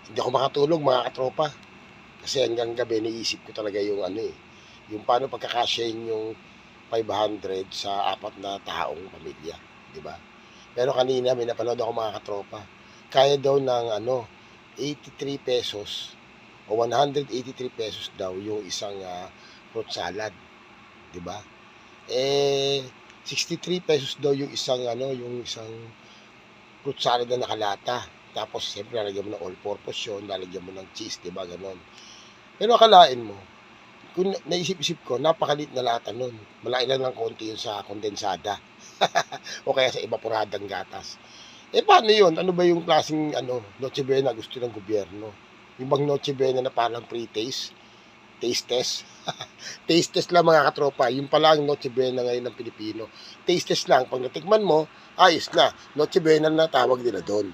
Hindi ako makatulog mga katropa. Kasi hanggang gabi naisip ko talaga yung ano eh, yung paano pagkakasyahin yung 500 sa apat na taong pamilya, di ba? Pero kanina may napanood ako mga katropa. Kaya daw ng ano, 83 pesos o 183 pesos daw yung isang fruit salad, di ba? Eh 63 pesos daw yung isang yung isang fruit salad na nakalata. Tapos siyempre lalagyan mo ng all-purpose yun, lalagyan mo ng cheese, di ba? Ganon. Pero akalain mo, kung naisip-isip ko, napakaliit na lata nun. Malaki lang ng konti yun sa kondensada. O kaya sa evaporadang gatas. Eh paano yun? Ano ba yung klaseng Noche Buena gusto ng gobyerno? Yung bang Noche Buena na parang pre-taste? Taste test? Taste test lang mga katropa. Yung pala ang Noche Buena ngayon ng Pilipino. Taste test lang. Pag natikman mo, ayos na. Noche Buena na tawag nila doon.